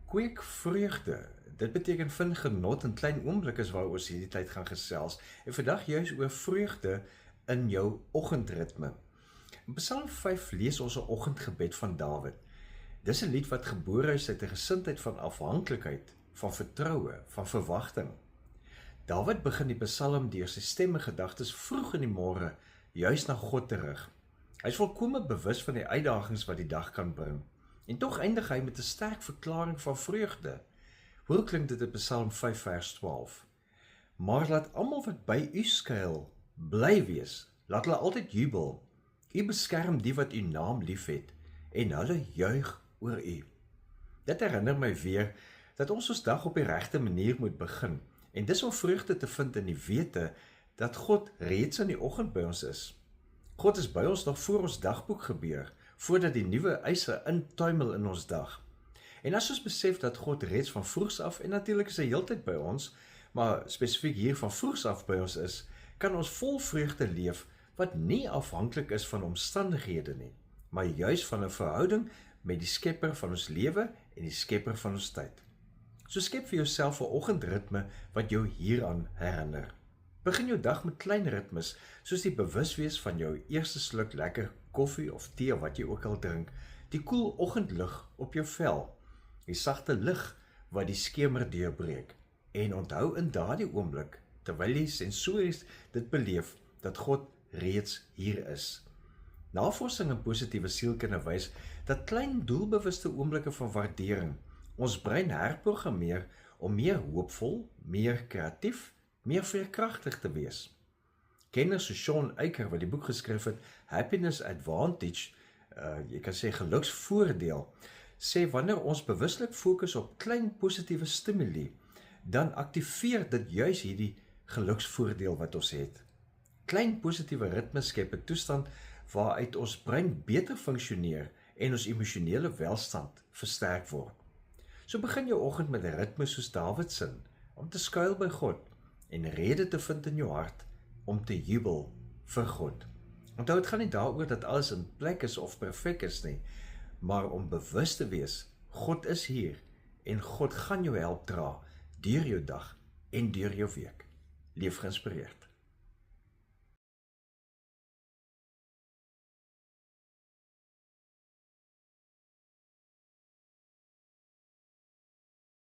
Kweek vreugde. Dit beteken vind genot in klein oomblikke waar ons hierdie tyd gaan gesels. En vandag juist oor vreugde in jou oggendritme. In Psalm 5 lees ons 'n oggendgebed van Dawid. Dis 'n lied wat gebore is uit 'n gesindheid van afhanklikheid, van vertroue, van verwagting. Dawid begin die Psalm deur sy stemme gedagtes vroeg in die môre juis na God te rig. Hy is volkome bewus van die uitdagings wat die dag kan bring. En tog eindig hy met 'n sterk verklaring van vreugde. Hoe klink dit in Psalm 5 vers 12? Maar laat almal wat by u skuil, bly wees, laat hulle altyd jubel. U beskerm die wat u naam liefhet, en hulle juig oor u. Dit herinner my weer, dat ons dag op die regte manier moet begin, en dis om vreugde te vind in die wete, dat God reeds in die oggend by ons is. God is by ons nog voor ons dagboek gebeur, voordat die nuwe eise intuimel in ons dag. En as ons besef dat God reeds van vroegs af, en natuurlik is hy heeltyd by ons, maar spesifiek hier van vroegs af by ons is, kan ons vol vreugde leef, wat nie afhanklik is van omstandighede nie, maar juis van 'n verhouding met die skepper van ons lewe en die skepper van ons tyd. So skep vir jouself 'n oggendritme wat jou hieraan herinner. Begin jou dag met klein ritmes, soos die bewuswees van jou eerste sluk lekker koffie of tee of wat jy ook al drink, die koel oggendlig op jou vel, die sagte lig wat die skemer deurbreek, en onthou in daardie oomblik, terwyl jy sensories dit beleef, dat God reeds hier is. Navorsing in positiewe sielkunde wys dat klein doelbewuste oomblikke van waardering ons brein herprogrammeer om meer hoopvol, meer kreatief, meer veerkragtig te wees. Kenners soos Shawn Achor wat die boek geskryf het, Happiness Advantage, jy kan sê geluksvoordeel, sê wanneer ons bewuslik fokus op klein positiewe stimuli, dan aktiveer dit juis hierdie geluksvoordeel wat ons het. Klein positiewe ritmes skep 'n toestand waaruit ons brein beter funksioneer en ons emosionele welstand versterk word. So begin jou oggend met 'n ritme soos Dawid se, om te skuil by God en rede te vind in jou hart om te jubel vir God. Onthou, dit gaan nie daaroor dat alles in plek is of perfek is nie, maar om bewus te wees, God is hier en God gaan jou help dra deur jou dag en deur jou week. Leef geïnspireerd.